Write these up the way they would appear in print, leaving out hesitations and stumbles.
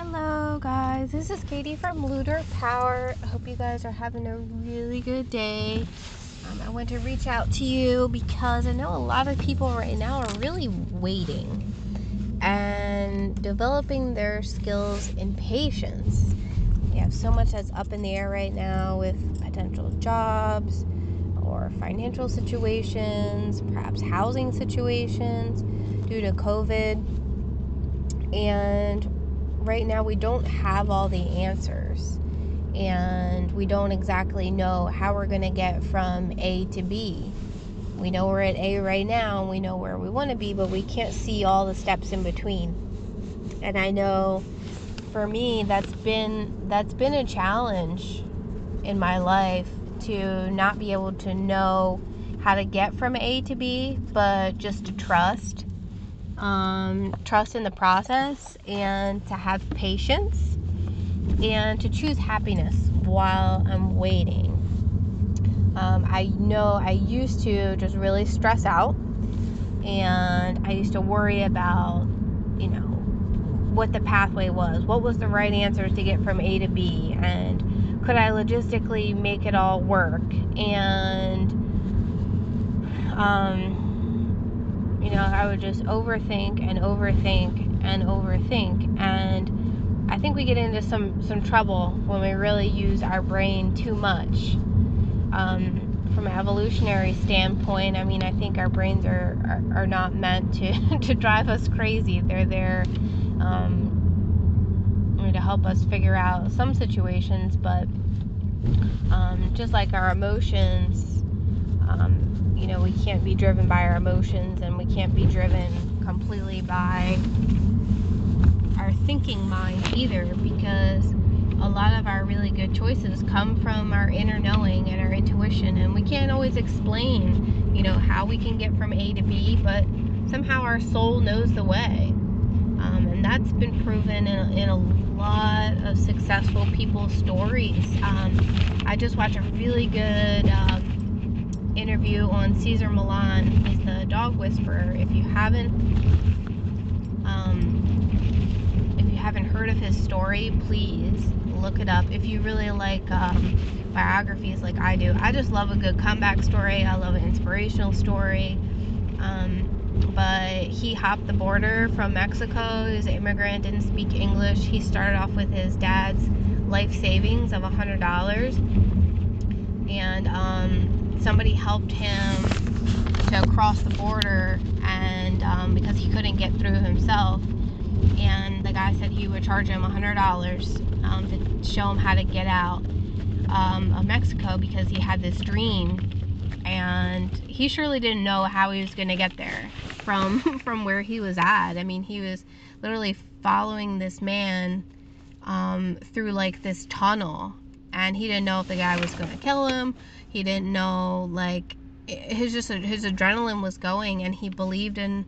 Hello guys, this is Katie from Lunar Power. I hope you guys are having a really good day. I want to reach out to you because I know a lot of people right now are really waiting and developing their skills in patience. We have so much that's up in the air right now with potential jobs or financial situations, perhaps housing situations due to COVID. And right now we don't have all the answers, and we don't exactly know how we're going to get from A to B. We know we're at A right now and we know where we want to be, but we can't see all the steps in between. And I know for me that's been a challenge in my life, to not be able to know how to get from A to B, but just to trust in the process, and to have patience, and to choose happiness while I'm waiting. I know I used to just really stress out, and I used to worry about, what the pathway was, what was the right answers to get from A to B, and could I logistically make it all work, and I would just overthink, and I think we get into some trouble when we really use our brain too much. From an evolutionary standpoint, I think our brains are not meant to drive us crazy. They're there to help us figure out some situations, but just like our emotions, we can't be driven by our emotions, and we can't be driven completely by our thinking mind either, because a lot of our really good choices come from our inner knowing and our intuition, and we can't always explain, how we can get from A to B, but somehow our soul knows the way. And that's been proven in a lot of successful people's stories. I just watched a really good interview on Caesar Milan. He's the dog whisperer. If you haven't heard of his story, please look it up. If you really like biographies like I do, I just love a good comeback story. I love an inspirational story. But he hopped the border from Mexico. He was an immigrant, didn't speak English. He started off with his dad's life savings of $100, and somebody helped him to cross the border, and because he couldn't get through himself, and the guy said he would charge him $100 to show him how to get out of Mexico, because he had this dream, and he surely didn't know how he was going to get there from where he was at. He was literally following this man through like this tunnel, and he didn't know if the guy was going to kill him. He didn't know, his adrenaline was going, and he believed in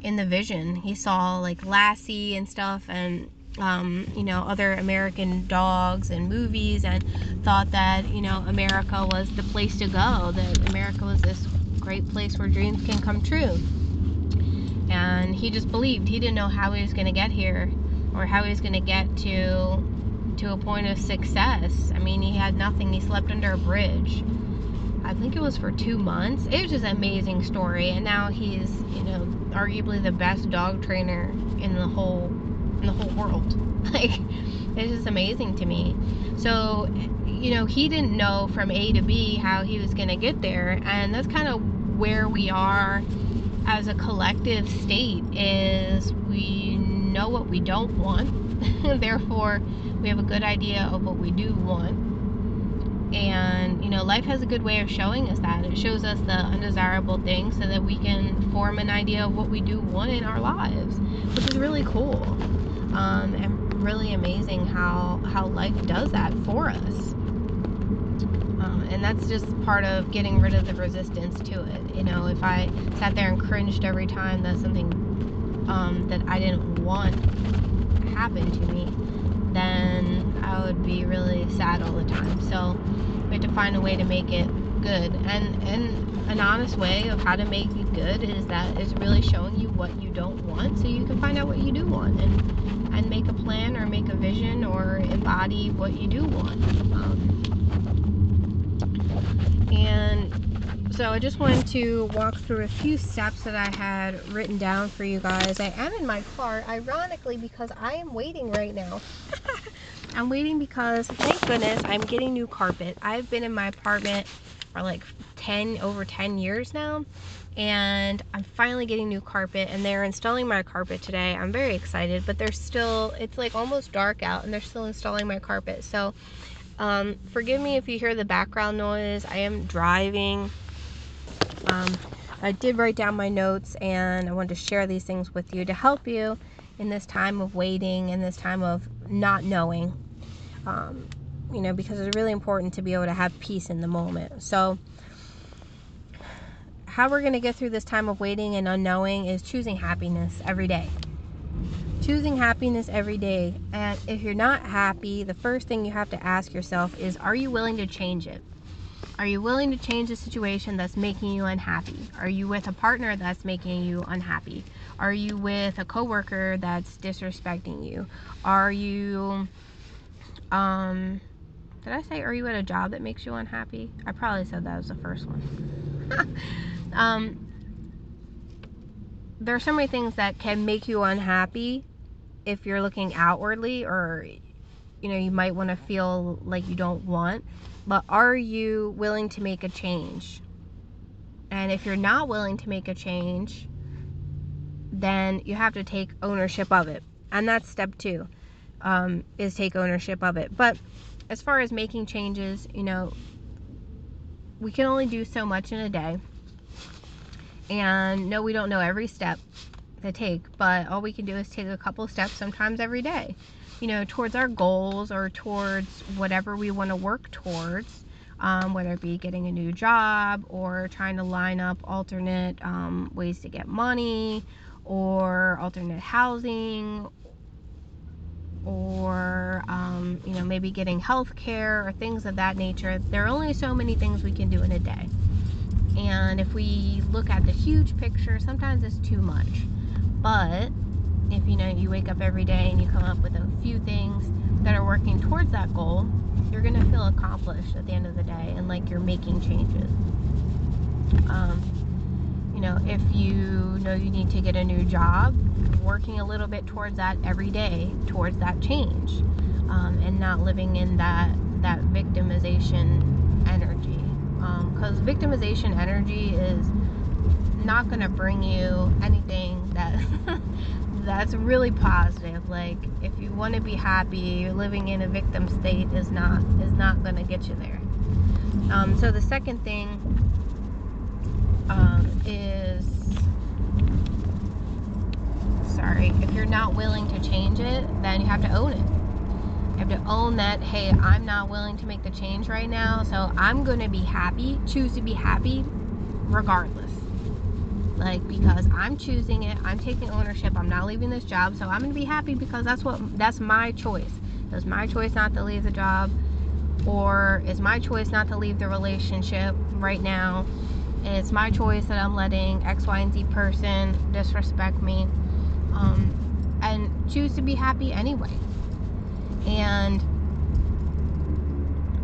the vision. He saw like Lassie and stuff, and other American dogs and movies, and thought that America was the place to go, that America was this great place where dreams can come true. And he just believed. He didn't know how he was going to get here, or how he was going to get to a point of success. He had nothing. He slept under a bridge. I think it was for 2 months. It was just an amazing story. And now he's, arguably the best dog trainer in the whole world. It's just amazing to me. So, he didn't know from A to B how he was going to get there. And that's kind of where we are as a collective state, is we know what we don't want. Therefore, we have a good idea of what we do want. And life has a good way of showing us that. It shows us the undesirable things so that we can form an idea of what we do want in our lives, which is really cool, and really amazing how life does that for us. And that's just part of getting rid of the resistance to it. If I sat there and cringed every time that something that I didn't want happened to me, then I would be really sad all the time. So we have to find a way to make it good, and an honest way of how to make it good is really showing you what you don't want, so you can find out what you do want, and make a plan or make a vision or embody what you do want. And so I just wanted to walk through a few steps that I had written down for you guys. I am in my car, ironically, because I am waiting right now. I'm waiting because, thank goodness, I'm getting new carpet. I've been in my apartment for like over 10 years now, and I'm finally getting new carpet, and they're installing my carpet today. I'm very excited, but it's like almost dark out, and they're still installing my carpet. So forgive me if you hear the background noise. I am driving. I did write down my notes, and I wanted to share these things with you to help you in this time of waiting, in this time of not knowing, because it's really important to be able to have peace in the moment. So how we're going to get through this time of waiting and unknowing is choosing happiness every day. Choosing happiness every day. And if you're not happy, the first thing you have to ask yourself is, are you willing to change it? Are you willing to change a situation that's making you unhappy? Are you with a partner that's making you unhappy? Are you with a coworker that's disrespecting you? Are you, did I say, are you at a job that makes you unhappy? I probably said that was the first one. There are so many things that can make you unhappy if you're looking outwardly, or you might want to feel like you don't want, but are you willing to make a change? And if you're not willing to make a change, then you have to take ownership of it. And that's step 2, is take ownership of it. But as far as making changes, we can only do so much in a day. And no, we don't know every step to take, but all we can do is take a couple steps, sometimes every day, towards our goals, or towards whatever we want to work towards, whether it be getting a new job, or trying to line up alternate ways to get money, or alternate housing, or maybe getting health care, or things of that nature. There are only so many things we can do in a day. And if we look at the huge picture, sometimes it's too much. But if you wake up every day and you come up with a few things that are working towards that goal, you're going to feel accomplished at the end of the day, and like you're making changes. If you know you need to get a new job, working a little bit towards that every day, towards that change, and not living in that victimization energy. Because victimization energy is not going to bring you anything that's really positive. Like, if you want to be happy, living in a victim state is not going to get you there. So the second thing is, if you're not willing to change it, then you have to own it. You have to own that, hey, I'm not willing to make the change right now, so I'm going to be happy, choose to be happy regardless. Because I'm choosing it, I'm taking ownership, I'm not leaving this job, so I'm going to be happy because that's my choice. It's my choice not to leave the job, or it's my choice not to leave the relationship right now. It's my choice that I'm letting X, Y, and Z person disrespect me, and choose to be happy anyway. And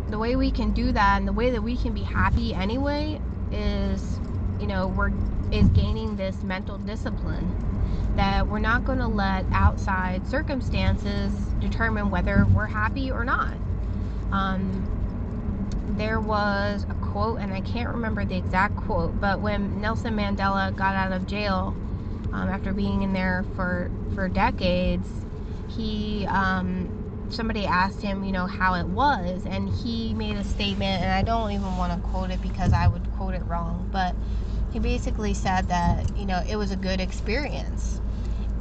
the way we can do that, and the way that we can be happy anyway, is gaining this mental discipline that we're not going to let outside circumstances determine whether we're happy or not. There was a quote, and I can't remember the exact quote, but when Nelson Mandela got out of jail, after being in there for decades, somebody asked him, how it was, and he made a statement, and I don't even want to quote it because I would quote it wrong, but he basically said that, it was a good experience.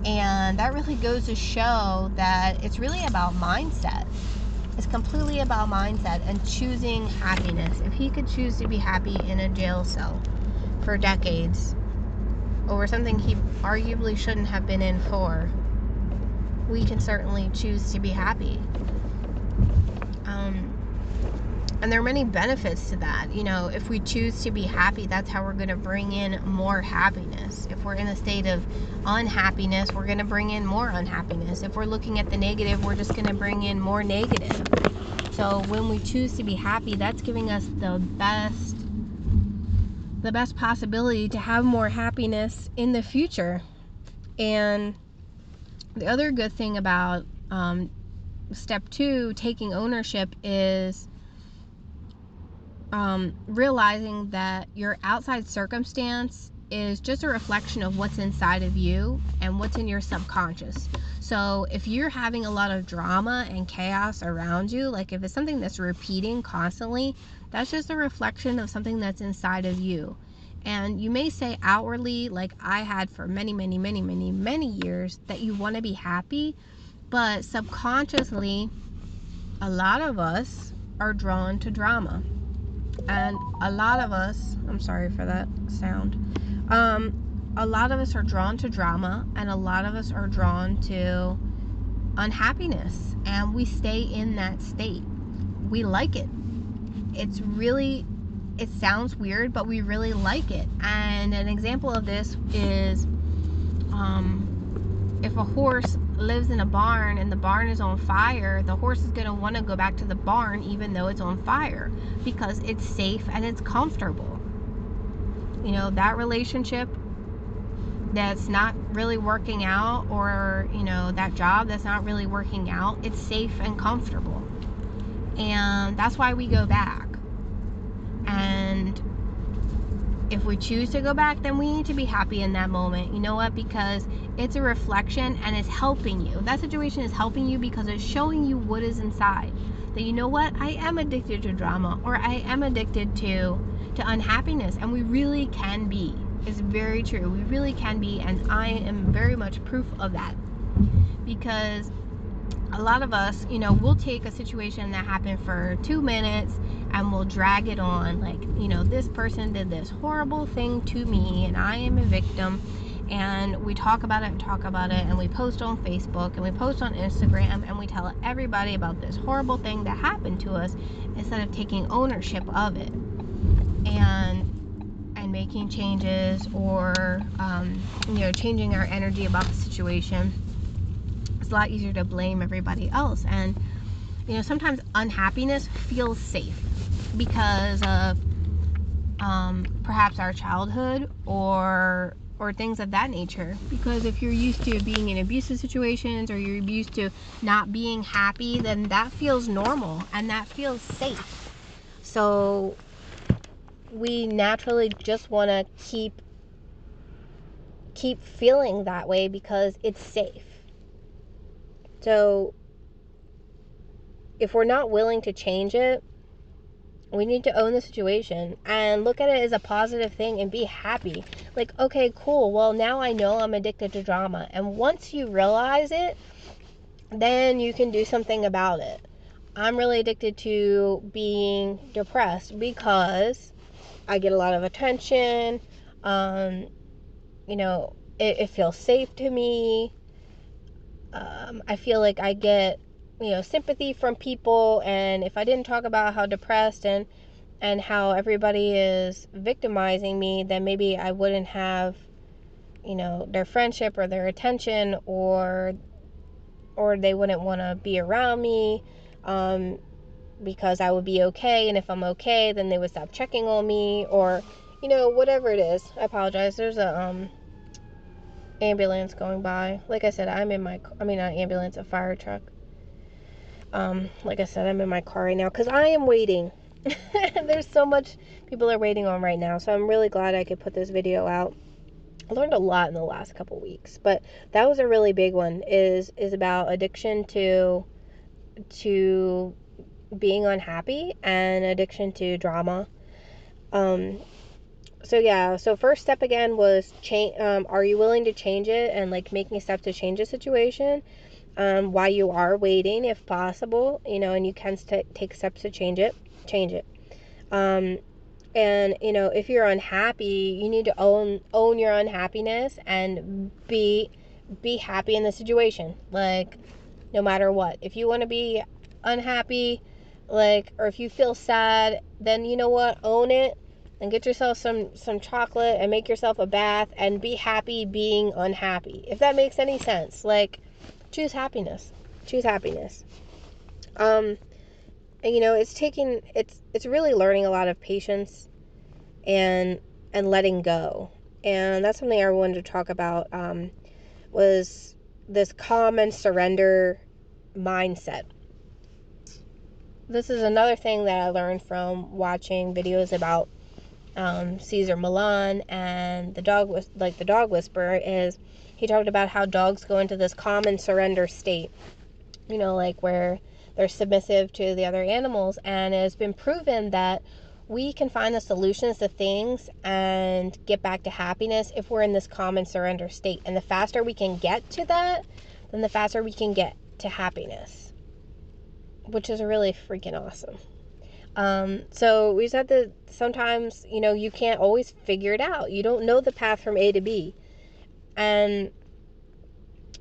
And that really goes to show that it's really about mindset. It's completely about mindset and choosing happiness. If he could choose to be happy in a jail cell for decades over something he arguably shouldn't have been in for, we can certainly choose to be happy. And there are many benefits to that. You know, if we choose to be happy, that's how we're going to bring in more happiness. If we're in a state of unhappiness, we're going to bring in more unhappiness. If we're looking at the negative, we're just going to bring in more negative. So when we choose to be happy, that's giving us the best possibility to have more happiness in the future. And the other good thing about step 2, taking ownership, is realizing that your outside circumstance is just a reflection of what's inside of you and what's in your subconscious. So if you're having a lot of drama and chaos around you, like if it's something that's repeating constantly, that's just a reflection of something that's inside of you. And you may say outwardly, like I had for many years, that you want to be happy, but subconsciously, a lot of us are drawn to drama. And a lot of us, I'm sorry for that sound, a lot of us are drawn to drama, and a lot of us are drawn to unhappiness, and we stay in that state. We like it. It sounds weird, but we really like it. And an example of this is if a horse lives in a barn and the barn is on fire, the horse is going to want to go back to the barn even though it's on fire, because it's safe and it's comfortable. You know, that relationship that's not really working out, or, you know, that job that's not really working out, it's safe and comfortable. And that's why we go back. And if we choose to go back, then we need to be happy in that moment. You know what? Because it's a reflection and it's helping you. That situation is helping you because it's showing you what is inside. That, you know what? I am addicted to drama, or I am addicted to unhappiness. And we really can be. It's very true. We really can be. And I am very much proof of that. Because a lot of us, you know, we'll take a situation that happened for 2 minutes and we'll drag it on, like, you know, this person did this horrible thing to me and I am a victim, and we talk about it and we post on Facebook and we post on Instagram and we tell everybody about this horrible thing that happened to us, instead of taking ownership of it and making changes, or you know, changing our energy about the situation. It's a lot easier to blame everybody else. And, you know, sometimes unhappiness feels safe because of perhaps our childhood or things of that nature. Because if you're used to being in abusive situations, or you're used to not being happy, then that feels normal and that feels safe. So we naturally just want to keep feeling that way because it's safe. So if we're not willing to change it, we need to own the situation and look at it as a positive thing and be happy. Like, okay, cool. Well, now I know I'm addicted to drama. And once you realize it, then you can do something about it. I'm really addicted to being depressed because I get a lot of attention. You know, it feels safe to me. I feel like I get, you know, sympathy from people. And if I didn't talk about how depressed and how everybody is victimizing me, then maybe I wouldn't have, you know, their friendship or their attention, or they wouldn't want to be around me, because I would be okay. And if I'm okay, then they would stop checking on me, or, you know, whatever it is. I apologize. There's a ambulance going by. Like I said, not ambulance, a fire truck. Like I said, I'm in my car right now because I am waiting. There's so much people are waiting on right now, so I'm really glad I could put this video out. I learned a lot in the last couple weeks, but that was a really big one, is about addiction to being unhappy and addiction to drama. So yeah, so first step again was change. Are you willing to change it, and like making steps to change the situation while you are waiting, if possible, you know, and you can take steps to change it. And, you know, if you're unhappy, you need to own your unhappiness and be happy in the situation. Like, no matter what. If you want to be unhappy, like, or if you feel sad, then you know what, own it and get yourself some chocolate and make yourself a bath and be happy being unhappy, if that makes any sense. Like, choose happiness. And it's really learning a lot of patience and letting go. And that's something I wanted to talk about, was this calm and surrender mindset. This is another thing that I learned from watching videos about Cesar Millan and the dog whisperer. Is he talked about how dogs go into this calm and surrender state, like where they're submissive to the other animals, and it has been proven that we can find the solutions to things and get back to happiness if we're in this calm and surrender state. And the faster we can get to that, then the faster we can get to happiness, which is really freaking awesome. So we said that sometimes, you can't always figure it out. You don't know the path from A to B. And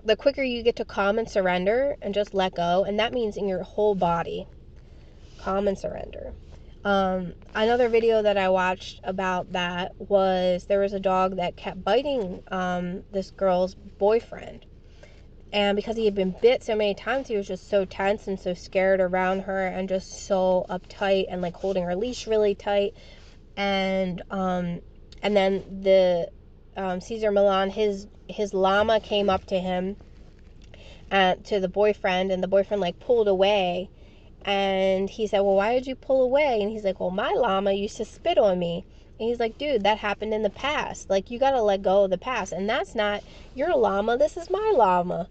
the quicker you get to calm and surrender and just let go, and that means in your whole body, calm and surrender. Another video that I watched about that was, there was a dog that kept biting this girl's boyfriend. And because he had been bit so many times, he was just so tense and so scared around her and just so uptight and like holding her leash really tight. And then the Cesar Millan, his llama came up to him, to the boyfriend, and the boyfriend like pulled away. And he said, well, why did you pull away? And he's like, well, my llama used to spit on me. And he's like, dude, that happened in the past. Like, you gotta let go of the past. And that's not your llama, this is my llama.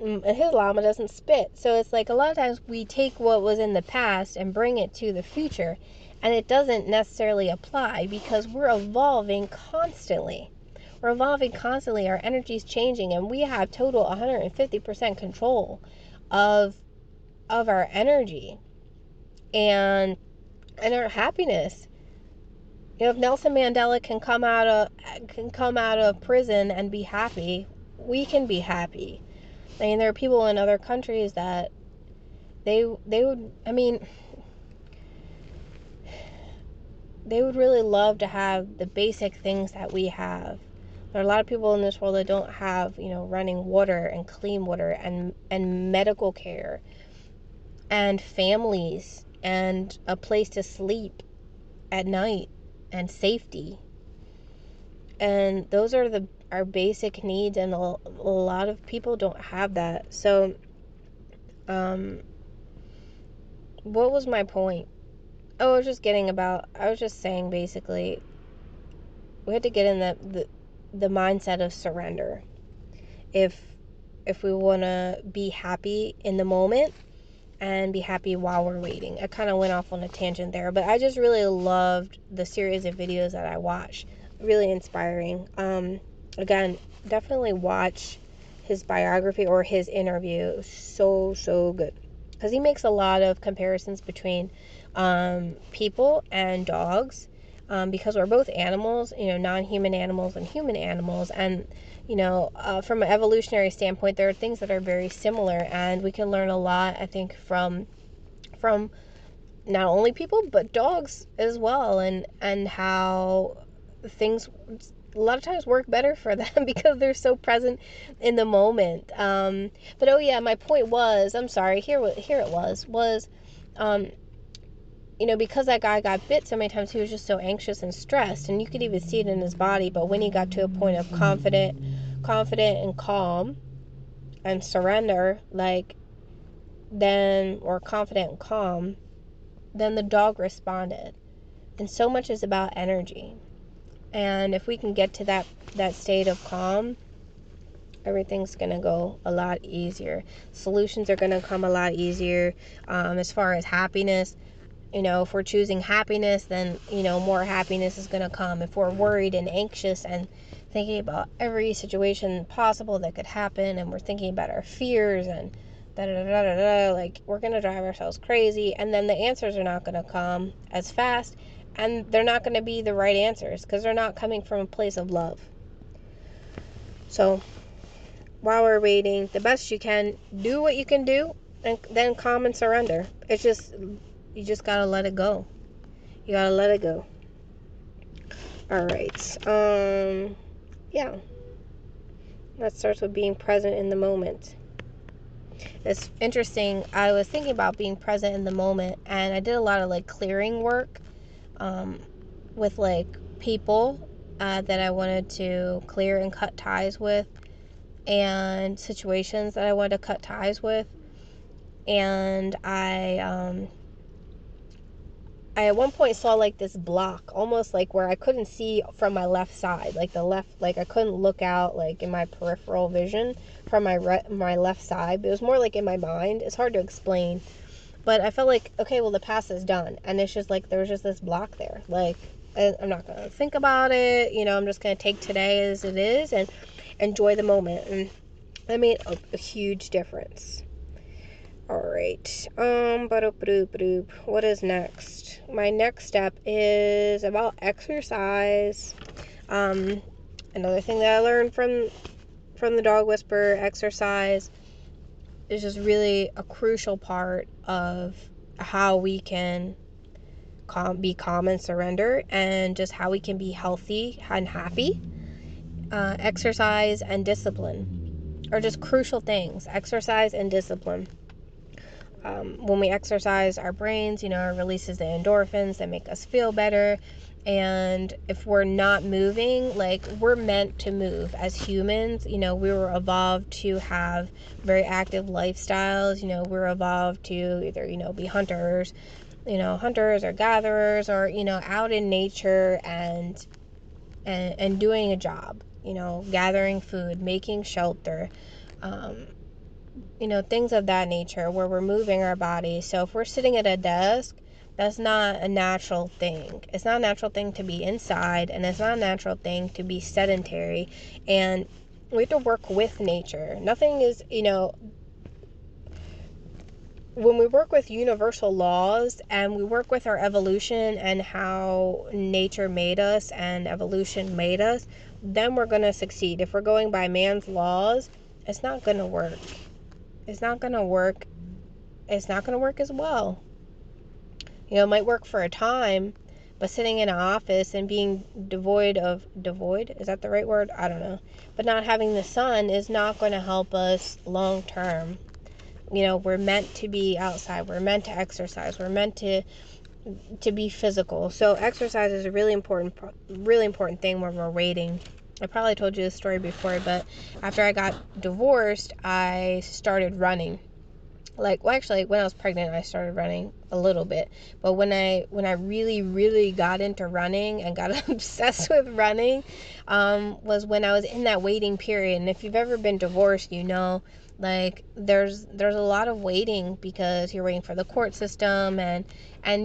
And his llama doesn't spit. So it's like, a lot of times we take what was in the past and bring it to the future, and it doesn't necessarily apply, because we're evolving constantly. Our energy's changing, and we have total 150% control of our energy and our happiness. If Nelson Mandela can come out of prison and be happy, we can be happy. I mean, there are people in other countries that they would really love to have the basic things that we have. There are a lot of people in this world that don't have, running water and clean water and medical care and families and a place to sleep at night and safety. And those are our basic needs, and a lot of people don't have that. So what was my point? I was just saying, basically, we had to get in the mindset of surrender if we want to be happy in the moment and be happy while we're waiting. I kind of went off on a tangent there, but I just really loved the series of videos that I watched. Really inspiring. Again, definitely watch his biography or his interview. So good, because he makes a lot of comparisons between people and dogs, because we're both animals, non-human animals and human animals. And from an evolutionary standpoint, there are things that are very similar, and we can learn a lot, I think, from not only people but dogs as well, and how things a lot of times work better for them because they're so present in the moment. But oh yeah, my point was, I'm sorry, here it was because that guy got bit so many times, he was just so anxious and stressed, and you could even see it in his body. But when he got to a point of confident and calm and surrender, or confident and calm, then the dog responded. And so much is about energy. And if we can get to that state of calm, everything's going to go a lot easier. Solutions are going to come a lot easier. As far as happiness, if we're choosing happiness, then, more happiness is going to come. If we're worried and anxious and thinking about every situation possible that could happen, and we're thinking about our fears and we're going to drive ourselves crazy, and then the answers are not going to come as fast, and they're not going to be the right answers because they're not coming from a place of love. So while we're waiting, the best you can, do what you can do, And then calm and surrender. It's just, you just gotta let it go. You gotta let it go. All right. Yeah. That starts with being present in the moment. It's interesting. I was thinking about being present in the moment, and I did a lot of like clearing work with like people that I wanted to clear and cut ties with, and situations that I wanted to cut ties with. And I at one point saw like this block, almost like where I couldn't see from my left side, like I couldn't look out like in my peripheral vision from my left side, but it was more like in my mind. It's hard to explain, but I felt like, okay, well, the past is done, and it's just like there was just this block there. Like, I'm not gonna think about it, I'm just gonna take today as it is and enjoy the moment, and that made a huge difference. All right. What is next? My next step is about exercise. Another thing that I learned from the dog whisperer, exercise is just really a crucial part of how we can be calm and surrender, and just how we can be healthy and happy. Exercise and discipline are just crucial things. Exercise and discipline. When we exercise, our brains, it releases the endorphins that make us feel better. And if we're not moving, like, we're meant to move as humans. We were evolved to have very active lifestyles. We're evolved to either, be hunters or gatherers, or, out in nature and doing a job, gathering food, making shelter, things of that nature, where we're moving our body. So if we're sitting at a desk, that's not a natural thing. It's not a natural thing to be inside, and it's not a natural thing to be sedentary. And we have to work with nature. Nothing is, when we work with universal laws and we work with our evolution and how nature made us and evolution made us, then we're going to succeed. If we're going by man's laws, it's not going to work. It's not going to work. It's not going to work as well. It might work for a time, but sitting in an office and being devoid, is that the right word? I don't know. But not having the sun is not going to help us long term. We're meant to be outside. We're meant to exercise. We're meant to be physical. So exercise is a really important thing when we're waiting. I probably told you this story before, but after I got divorced, I started running. Actually, when I was pregnant, I started running a little bit. But when I really, really got into running and got obsessed with running, was when I was in that waiting period. And if you've ever been divorced, there's a lot of waiting, because you're waiting for the court system, and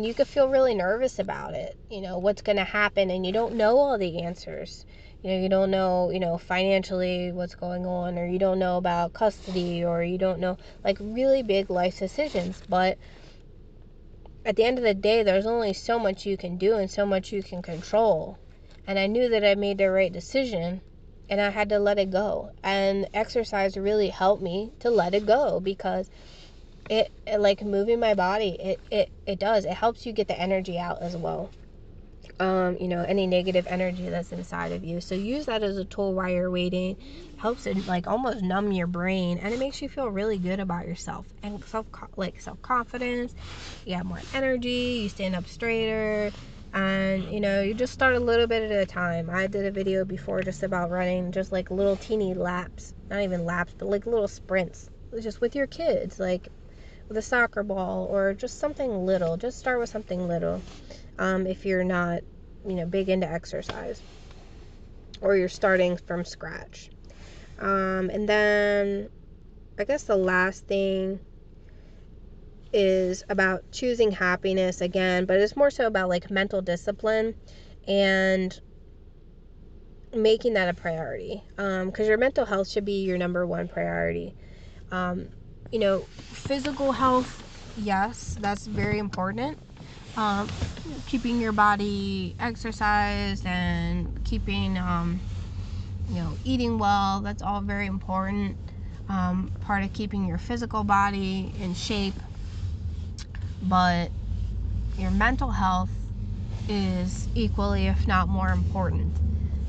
you could feel really nervous about it. What's going to happen, and you don't know all the answers. You don't know, financially what's going on, or you don't know about custody, or you don't know, really big life decisions. But at the end of the day, there's only so much you can do and so much you can control. And I knew that I made the right decision, and I had to let it go. And exercise really helped me to let it go, because it like moving my body, it does. It helps you get the energy out as well. Any negative energy that's inside of you. So use that as a tool while you're waiting. Helps it almost numb your brain, and it makes you feel really good about yourself and self-confidence. You have more energy, you stand up straighter, and you just start a little bit at a time. I did a video before just about running, just little teeny laps, not even laps, but little sprints, just with your kids, with a soccer ball, or just something little. Just start with something little. If you're not, big into exercise, or you're starting from scratch. And then I guess the last thing is about choosing happiness again, but it's more so about mental discipline and making that a priority. Because your mental health should be your number one priority. Physical health, yes, that's very important. Keeping your body exercised and keeping, eating well, that's all very important. part of keeping your physical body in shape, but your mental health is equally, if not more important,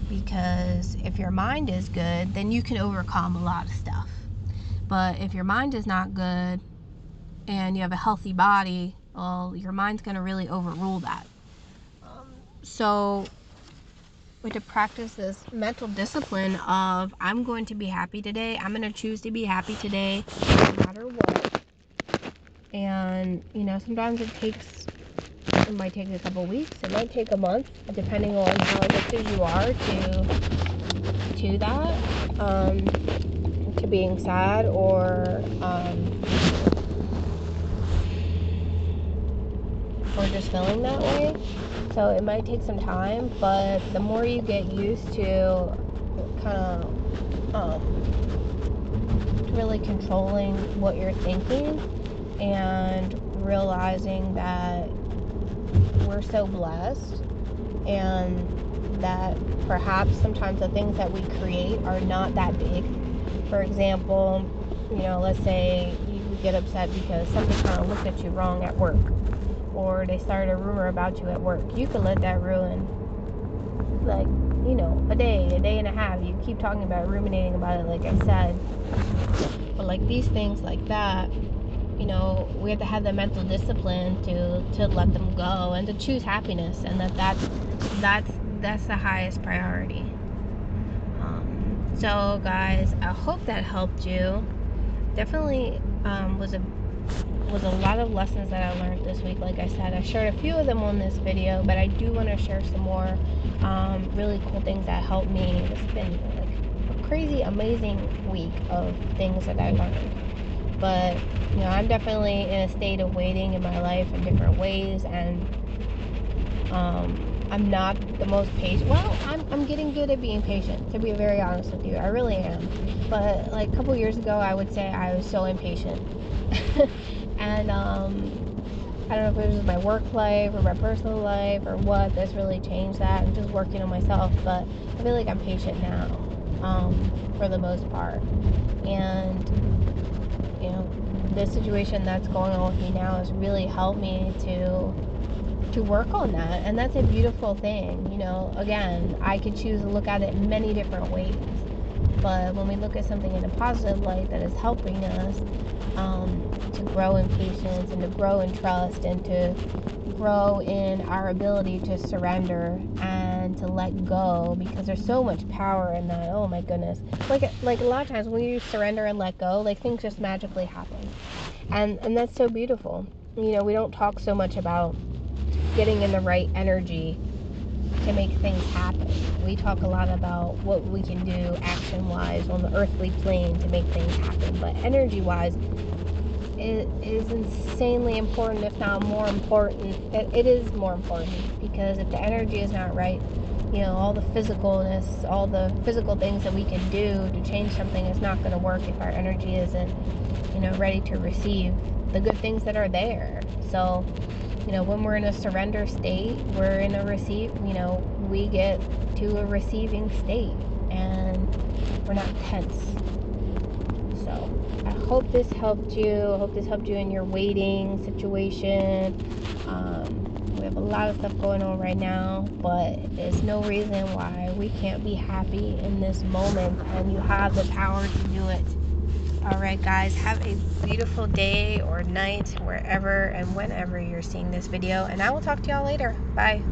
because if your mind is good, then you can overcome a lot of stuff. But if your mind is not good and you have a healthy body, well, your mind's going to really overrule that. So we have to practice this mental discipline of, I'm going to be happy today. I'm going to choose to be happy today, no matter what. And, sometimes it might take a couple weeks. It might take a month, depending on how addicted you are to that, to being sad or just feeling that way. So it might take some time, but the more you get used to kind of really controlling what you're thinking and realizing that we're so blessed and that perhaps sometimes the things that we create are not that big. For example, let's say you get upset because somebody kind of looked at you wrong at work, or they started a rumor about you at work. You could let that ruin, a day and a half. You keep talking about it, ruminating about it, like I said. But these things like that, we have to have the mental discipline to let them go and to choose happiness, and that's the highest priority. So guys, I hope that helped you. Definitely was a lot of lessons that I learned this week. Like I said, I shared a few of them on this video, but I do want to share some more really cool things that helped me. It's been a crazy, amazing week of things that I learned. But I'm definitely in a state of waiting in my life in different ways, and I'm not the most patient. Well, I'm getting good at being patient, to be very honest with you. I really am. But a couple years ago, I would say I was so impatient. And I don't know if it was my work life or my personal life or what that's really changed that. I'm just working on myself, but I feel like I'm patient now, for the most part. And this situation that's going on with me now has really helped me to work on that, and that's a beautiful thing. Again, I could choose to look at it many different ways, but when we look at something in a positive light that is helping us to grow in patience and to grow in trust and to grow in our ability to surrender and to let go, because there's so much power in that. Oh my goodness. Like a lot of times when you surrender and let go, things just magically happen, and that's so beautiful. We don't talk so much about getting in the right energy to make things happen. We talk a lot about what we can do action-wise on the earthly plane to make things happen, but energy-wise, it is insanely important, if not more important. It is more important, because if the energy is not right, all the physicalness, all the physical things that we can do to change something is not going to work if our energy isn't, ready to receive the good things that are there. So, when we're in a surrender state, we're in a we get to a receiving state, and we're not tense. So I hope this helped you. I hope this helped you in your waiting situation. We have a lot of stuff going on right now, but there's no reason why we can't be happy in this moment, and you have the power to do it. Alright guys, have a beautiful day or night wherever and whenever you're seeing this video, and I will talk to y'all later. Bye.